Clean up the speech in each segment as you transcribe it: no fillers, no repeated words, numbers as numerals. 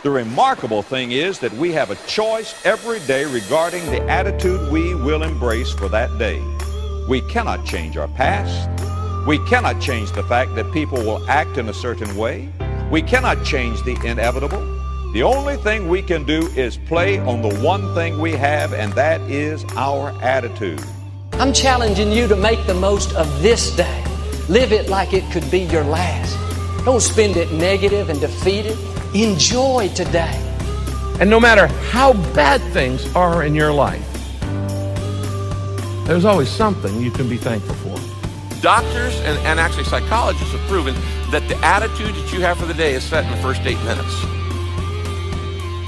The remarkable thing is that we have a choice every day regarding the attitude we will embrace for that day. We cannot change our past. We cannot change the fact that people will act in a certain way. We cannot change the inevitable. The only thing we can do is play on the one thing we have, and that is our attitude. I'm challenging you to make the most of this day. Live it like it could be your last. Don't spend it negative and defeated. Enjoy today. And no matter how bad things are in your life, there's always something you can be thankful for. Doctors and actually psychologists have proven that the attitude that you have for the day is set in the first 8 minutes.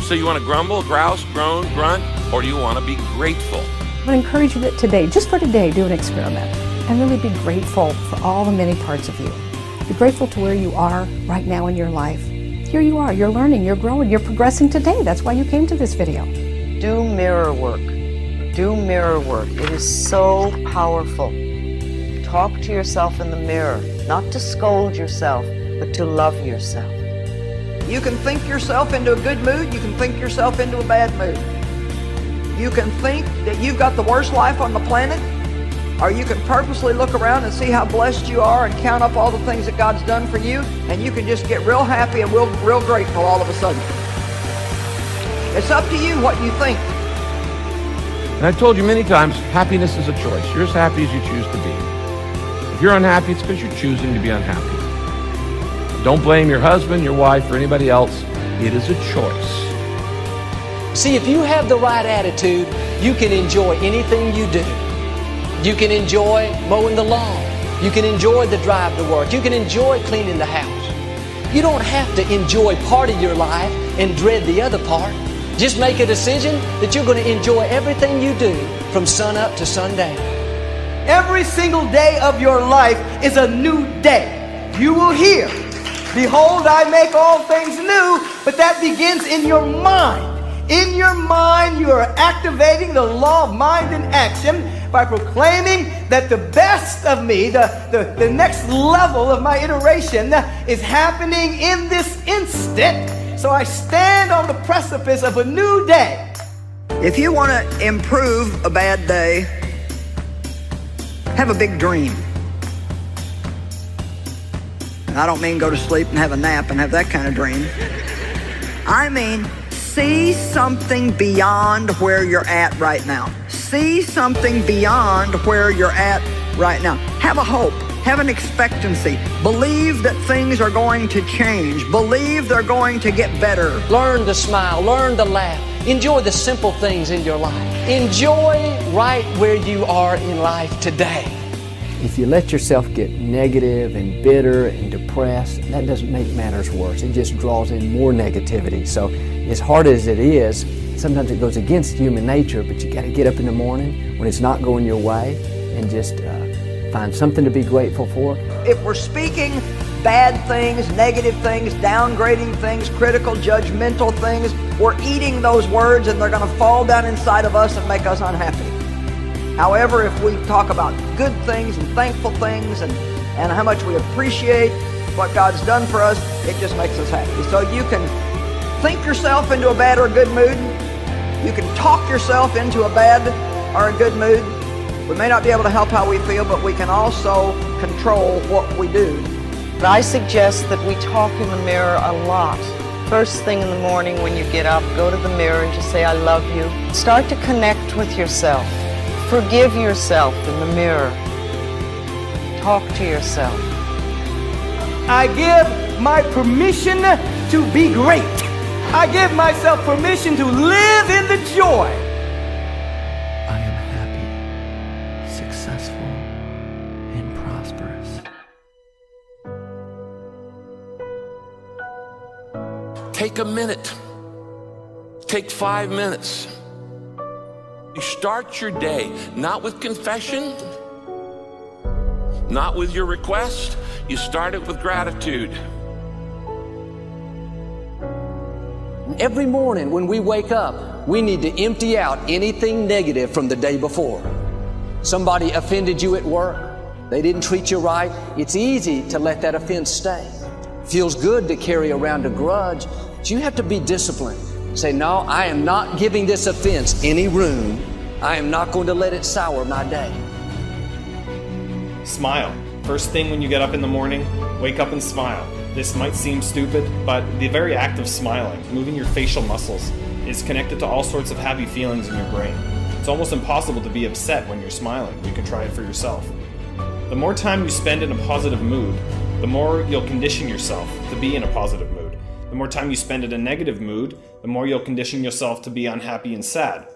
So you want to grumble, grouse, groan, grunt, or do you want to be grateful? I would encourage you that today, just for today, do an experiment and really be grateful for all the many parts of you. Be grateful to where you are right now in your life. Here you are, you're learning, you're growing, you're progressing today. That's why you came to this video. Do mirror work. Do mirror work. It is so powerful. Talk to yourself in the mirror, not to scold yourself, but to love yourself. You can think yourself into a good mood, you can think yourself into a bad mood. You can think that you've got the worst life on the planet, or you can purposely look around and see how blessed you are and count up all the things that God's done for you, and you can just get real happy and real grateful all of a sudden. It's up to you what you think. And I've told you many times, happiness is a choice. You're as happy as you choose to be. If you're unhappy, it's because you're choosing to be unhappy. Don't blame your husband, your wife, or anybody else. It is a choice. See, if you have the right attitude, you can enjoy anything you do. You can enjoy mowing the lawn. You can enjoy the drive to work. You can enjoy cleaning the house. You don't have to enjoy part of your life and dread the other part. Just make a decision that you're going to enjoy everything you do from sun up to sundown. Every single day of your life is a new day. You will hear, "Behold, I make all things new," but that begins in your mind. In your mind, you are activating the law of mind and action by proclaiming that the best of me, the next level of my iteration is happening in this instant. So I stand on the precipice of a new day. If you want to improve a bad day, have a big dream. And I don't mean go to sleep and have a nap and have that kind of dream. I mean, see something beyond where you're at right now. See something beyond where you're at right now. Have a hope. Have an expectancy. Believe that things are going to change. Believe they're going to get better. Learn to smile. Learn to laugh. Enjoy the simple things in your life. Enjoy right where you are in life today. If you let yourself get negative and bitter and depressed, that doesn't make matters worse. It just draws in more negativity. So as hard as it is, sometimes it goes against human nature, but you got to get up in the morning when it's not going your way and just find something to be grateful for. If we're speaking bad things, negative things, downgrading things, critical, judgmental things, we're eating those words and they're going to fall down inside of us and make us unhappy. However, if we talk about good things and thankful things and how much we appreciate what God's done for us, it just makes us happy. So you can think yourself into a bad or a good mood. You can talk yourself into a bad or a good mood. We may not be able to help how we feel, but we can also control what we do. But I suggest that we talk in the mirror a lot. First thing in the morning when you get up, go to the mirror and just say, "I love you." Start to connect with yourself. Forgive yourself in the mirror. Talk to yourself. I give my permission to be great. I give myself permission to live in the joy. I am happy, successful, and prosperous. Take a minute. Take 5 minutes. You start your day not with confession, not with your request. You start it with gratitude. Every morning when we wake up, we need to empty out anything negative from the day before. Somebody offended you at work. They didn't treat you right. It's easy to let that offense stay. Feels good to carry around a grudge, So you have to be disciplined. Say, no, I am not giving this offense any room. I am not going to let it sour my day. Smile. First thing when you get up in the morning, wake up and smile. This might seem stupid, but the very act of smiling, moving your facial muscles, is connected to all sorts of happy feelings in your brain. It's almost impossible to be upset when you're smiling. You can try it for yourself. The more time you spend in a positive mood, the more you'll condition yourself to be in a positive mood. The more time you spend in a negative mood, the more you'll condition yourself to be unhappy and sad.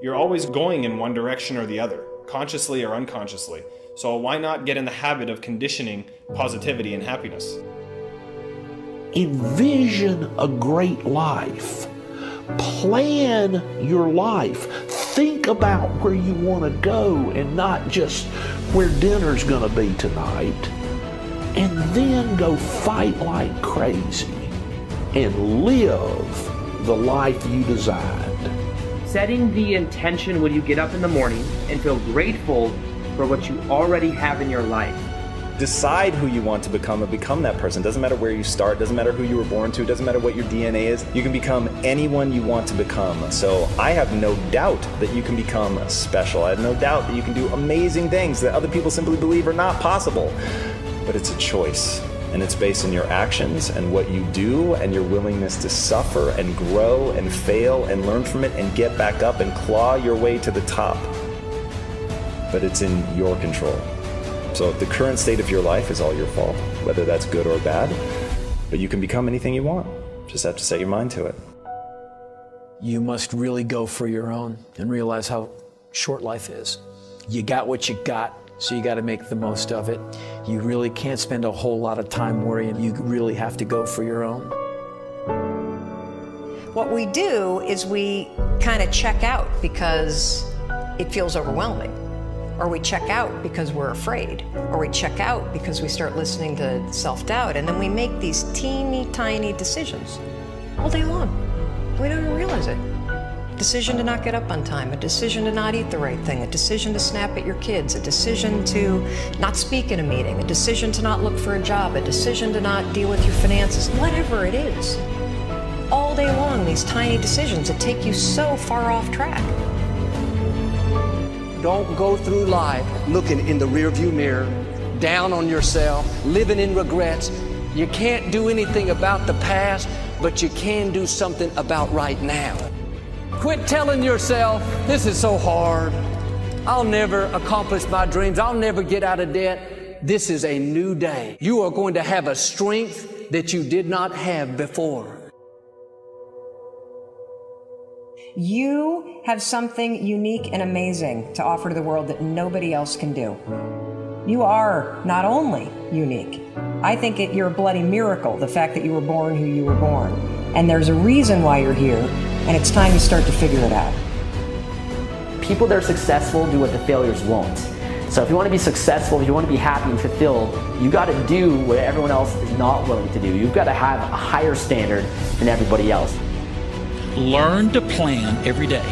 You're always going in one direction or the other, consciously or unconsciously. So why not get in the habit of conditioning positivity and happiness? Envision a great life. Plan your life. Think about where you want to go and not just where dinner's going to be tonight. And then go fight like crazy and live the life you designed. Setting the intention when you get up in the morning and feel grateful for what you already have in your life. Decide who you want to become and become that person. Doesn't matter where you start, doesn't matter who you were born to, doesn't matter what your DNA is. You can become anyone you want to become. So I have no doubt that you can become special. I have no doubt that you can do amazing things that other people simply believe are not possible. But it's a choice, and it's based on your actions and what you do and your willingness to suffer and grow and fail and learn from it and get back up and claw your way to the top. But it's in your control. So the current state of your life is all your fault, whether that's good or bad, but you can become anything you want. Just have to set your mind to it. You must really go for your own and realize how short life is. You got what you got, so you got to make the most of it. You really can't spend a whole lot of time worrying. You really have to go for your own. What we do is we kind of check out because it feels overwhelming. Or we check out because we're afraid, or we check out because we start listening to self-doubt, and then we make these teeny tiny decisions all day long. We don't even realize it. A decision to not get up on time, a decision to not eat the right thing, a decision to snap at your kids, a decision to not speak in a meeting, a decision to not look for a job, a decision to not deal with your finances, whatever it is. All day long, these tiny decisions that take you so far off track. Don't go through life looking in the rearview mirror, down on yourself, living in regrets. You can't do anything about the past, but you can do something about right now. Quit telling yourself, this is so hard. I'll never accomplish my dreams. I'll never get out of debt. This is a new day. You are going to have a strength that you did not have before. You have something unique and amazing to offer to the world that nobody else can do. You are not only unique, I think you're a bloody miracle, the fact that you were born who you were born. And there's a reason why you're here, and it's time you start to figure it out. People that are successful do what the failures won't. So if you want to be successful, if you want to be happy and fulfilled, you got to do what everyone else is not willing to do. You've got to have a higher standard than everybody else. Learn to plan every day.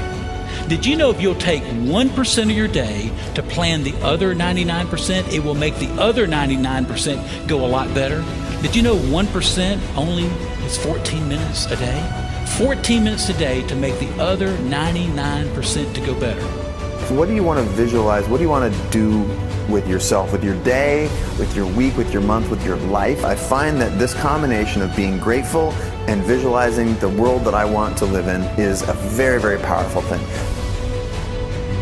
Did you know if you'll take 1% of your day to plan the other 99%, it will make the other 99% go a lot better? Did you know 1% only is 14 minutes a day? 14 minutes a day to make the other 99% to go better. So what do you want to visualize? What do you want to do with yourself, with your day, with your week, with your month, with your life? I find that this combination of being grateful and visualizing the world that I want to live in is a very, very powerful thing.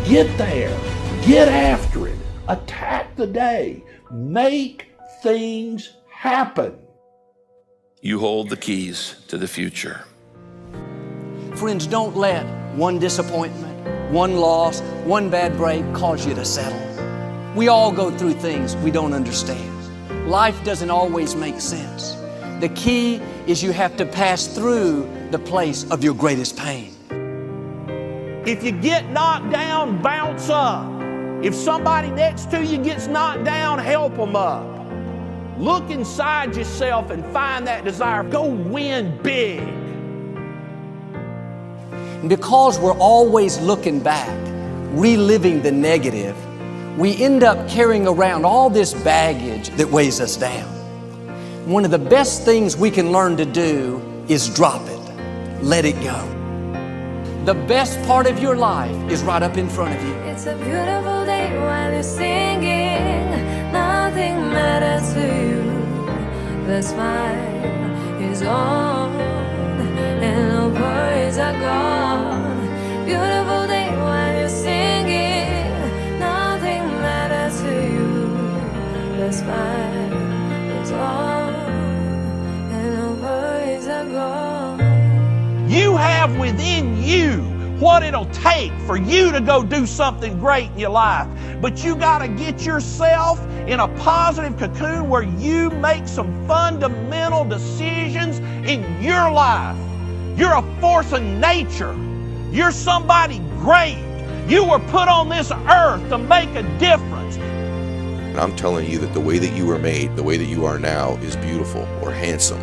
Get there. Get after it. Attack the day. Make things happen. You hold the keys to the future. Friends, don't let one disappointment, one loss, one bad break cause you to settle. We all go through things we don't understand. Life doesn't always make sense. The key is you have to pass through the place of your greatest pain. If you get knocked down, bounce up. If somebody next to you gets knocked down, help them up. Look inside yourself and find that desire. Go win big. Because we're always looking back, reliving the negative, we end up carrying around all this baggage that weighs us down. One of the best things we can learn to do is drop it. Let it go. The best part of your life is right up in front of you. It's a beautiful day while you're singing. Nothing matters to you. The smile is on and the worries are gone. Beautiful day while you're singing. Nothing matters to you. The smile is on and the worries are gone. You have within you what it'll take for you to go do something great in your life. But you got to get yourself in a positive cocoon where you make some fundamental decisions in your life. You're a force of nature. You're somebody great. You were put on this earth to make a difference. And I'm telling you that the way that you were made, the way that you are now, is beautiful or handsome,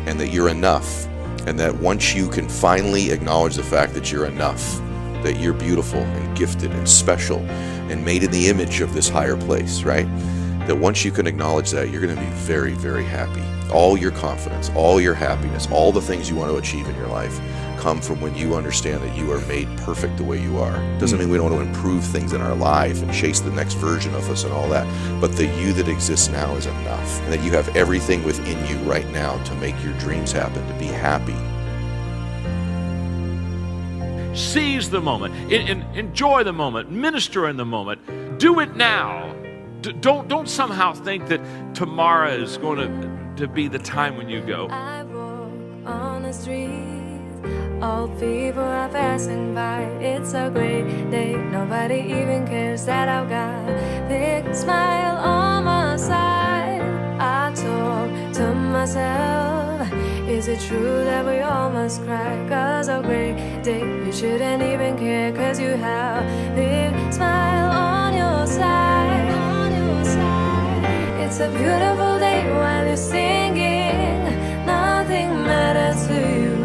and that you're enough. And that once you can finally acknowledge the fact that you're enough, that you're beautiful and gifted and special and made in the image of this higher place, right? That once you can acknowledge that, you're going to be very, very happy. All your confidence, all your happiness, all the things you want to achieve in your life come from when you understand that you are made perfect the way you are. Doesn't mean we don't want to improve things in our life and chase the next version of us and all that, but the you that exists now is enough, and that you have everything within you right now to make your dreams happen, to be happy. Seize the moment, enjoy the moment, minister in the moment. Do it now. Don't somehow think that tomorrow is going to be the time when you go. I walk on the street. All people are passing by. It's a great day. Nobody even cares that I've got a big smile on my side. I talk to myself. Is it true that we all must cry? 'Cause a great day, you shouldn't even care. 'Cause you have a big smile on your side. It's a beautiful day while you're singing. Nothing matters to you.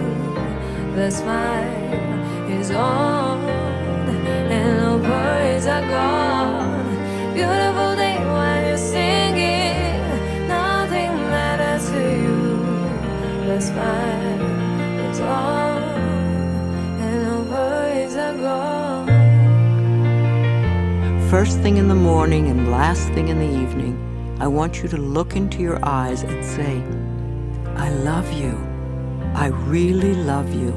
The smile is on and the worries are gone. Beautiful day while you're singing. Nothing matters to you. The smile is on and the worries are gone. First thing in the morning and last thing in the evening, I want you to look into your eyes and say, I love you. I really love you,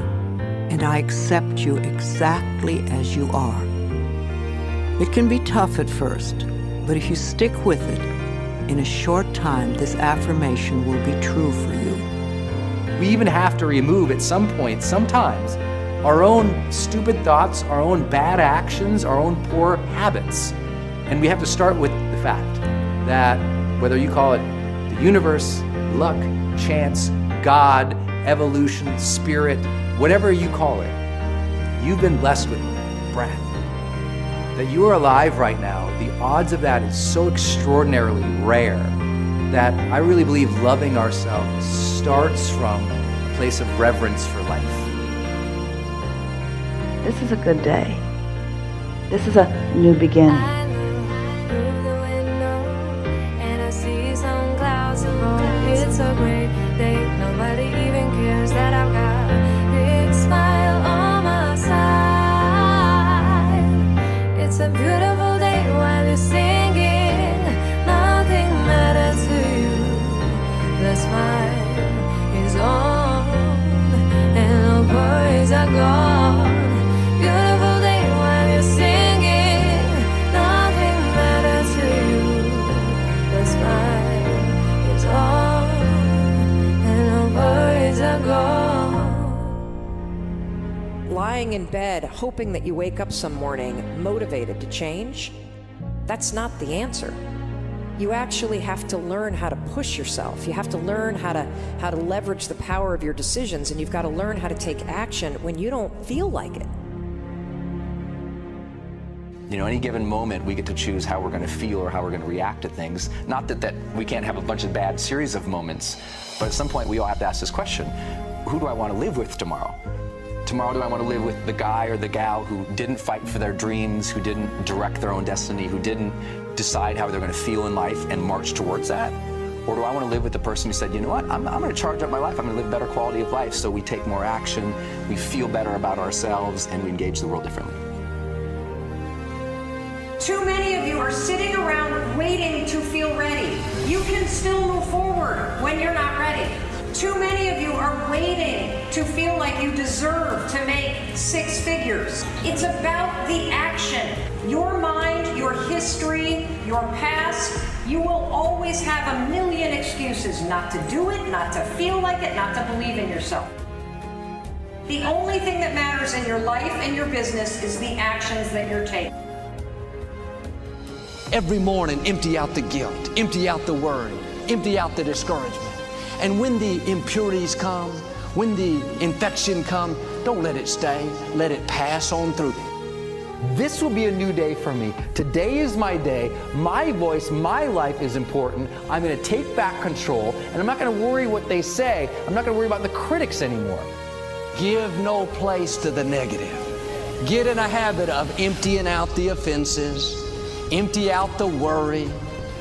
and I accept you exactly as you are. It can be tough at first, but if you stick with it, in a short time, this affirmation will be true for you. We even have to remove at some point, sometimes, our own stupid thoughts, our own bad actions, our own poor habits. And we have to start with the fact that whether you call it the universe, luck, chance, God, evolution, spirit, whatever you call it, you've been blessed with breath. That you are alive right now, the odds of that is so extraordinarily rare that I really believe loving ourselves starts from a place of reverence for life. This is a good day. This is a new beginning. It's a great day. Nobody even cares that I've got a big smile on my side. It's a beautiful day while you're singing. Nothing matters to you. The smile is on and the worries are gone. Beautiful day while you're singing. Nothing matters to you. The smile is on. Lying in bed, hoping that you wake up some morning motivated to change, that's not the answer. You actually have to learn how to push yourself. You have to learn how to leverage the power of your decisions, and you've got to learn how to take action when you don't feel like it. You know, any given moment, we get to choose how we're going to feel or how we're going to react to things. Not that we can't have a bunch of bad series of moments, but at some point we all have to ask this question: who do I want to live with tomorrow? Tomorrow, do I want to live with the guy or the gal who didn't fight for their dreams, who didn't direct their own destiny, who didn't decide how they're going to feel in life and march towards that? Or do I want to live with the person who said, you know what, I'm going to charge up my life, I'm going to live a better quality of life, so we take more action, we feel better about ourselves, and we engage the world differently. Too many of you are sitting around waiting to feel ready. You can still move forward when you're not ready. Too many of you are waiting to feel like you deserve to make 6 figures. It's about the action. Your mind, your history, your past, you will always have a million excuses not to do it, not to feel like it, not to believe in yourself. The only thing that matters in your life and your business is the actions that you're taking. Every morning, empty out the guilt, empty out the worry, empty out the discouragement. And when the impurities come, when the infection comes, don't let it stay. Let it pass on through. This will be a new day for me. Today is my day. My voice, my life is important. I'm going to take back control, and I'm not going to worry what they say. I'm not going to worry about the critics anymore. Give no place to the negative. Get in a habit of emptying out the offenses. Empty out the worry.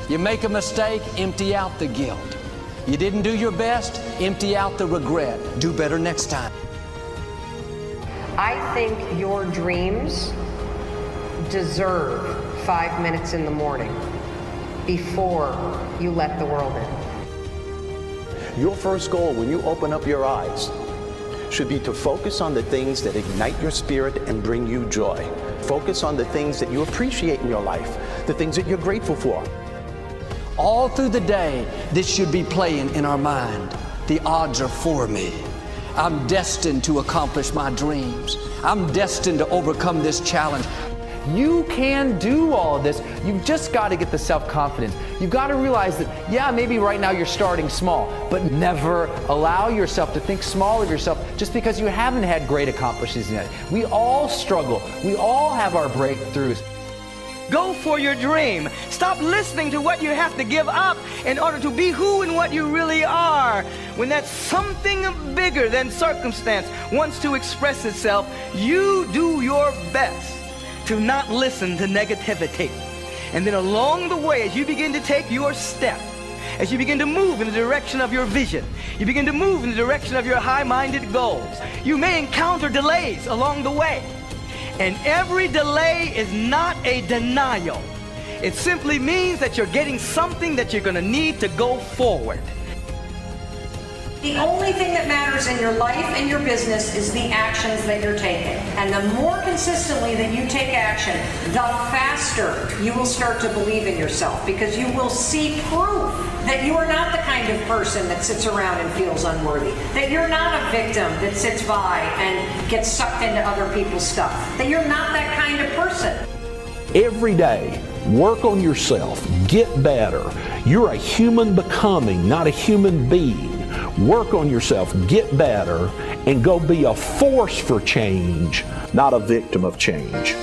You make a mistake, empty out the guilt. You didn't do your best, empty out the regret. Do better next time. I think your dreams deserve 5 minutes in the morning before you let the world in. Your first goal when you open up your eyes should be to focus on the things that ignite your spirit and bring you joy. Focus on the things that you appreciate in your life, the things that you're grateful for. All through the day, this should be playing in our mind. The odds are for me. I'm destined to accomplish my dreams. I'm destined to overcome this challenge. You can do all of this. You've just got to get the self-confidence. You've got to realize that, yeah, maybe right now you're starting small, but never allow yourself to think small of yourself just because you haven't had great accomplishments yet. We all struggle. We all have our breakthroughs. Go for your dream. Stop listening to what you have to give up in order to be who and what you really are. When that something bigger than circumstance wants to express itself, you do your best to not listen to negativity. And then along the way, as you begin to take your step, as you begin to move in the direction of your vision, you begin to move in the direction of your high-minded goals, you may encounter delays along the way. And every delay is not a denial. It simply means that you're getting something that you're going to need to go forward. The only thing that matters in your life and your business is the actions that you're taking. And the more consistently that you take action, the faster you will start to believe in yourself, because you will see proof that you are not the kind of person that sits around and feels unworthy, that you're not a victim that sits by and gets sucked into other people's stuff, that you're not that kind of person. Every day, work on yourself, get better. You're a human becoming, not a human being. Work on yourself, get better, and go be a force for change, not a victim of change.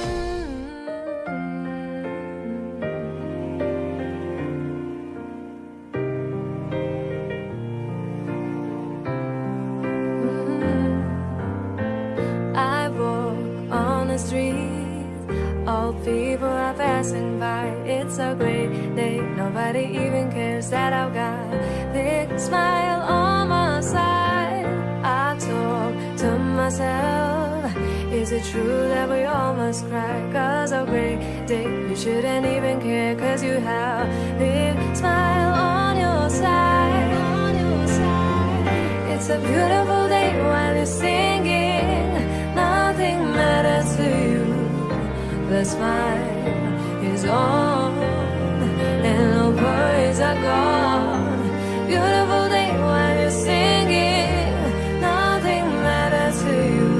I walk on the street, all people are passing by. It's a great day, nobody even cares that I've got a big smile on my side. I talk to myself, is it true that we all must cry? 'Cause a great day, you shouldn't even care, 'cause you have a big smile on your side. It's a beautiful day while you're singing, nothing matters to you. The smile is on and no worries are gone. Beautiful day while you're singing, nothing matters to you.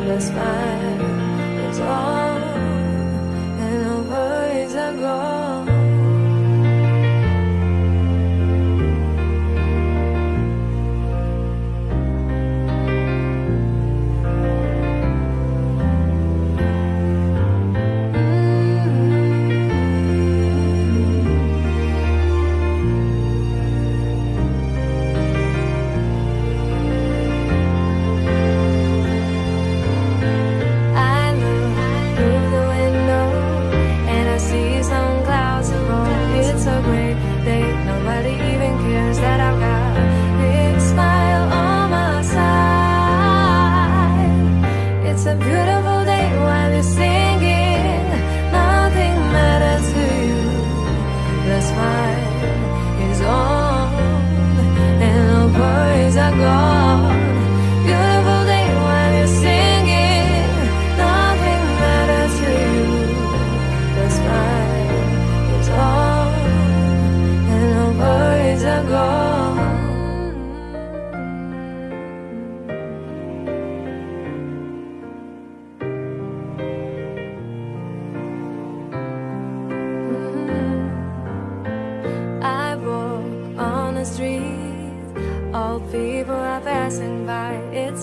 The smile is on and no worries are gone.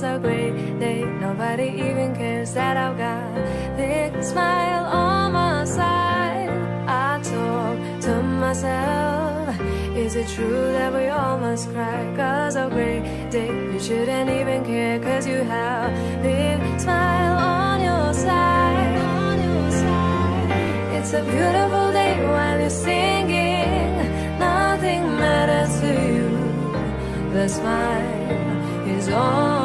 it's a great day. Nobody even cares that I've got a big smile on my side. I talk to myself, is it true that we all must cry? Cause a great day, you shouldn't even care, cause you have a big smile on your side. It's a beautiful day while you're singing, nothing matters to you. The smile is on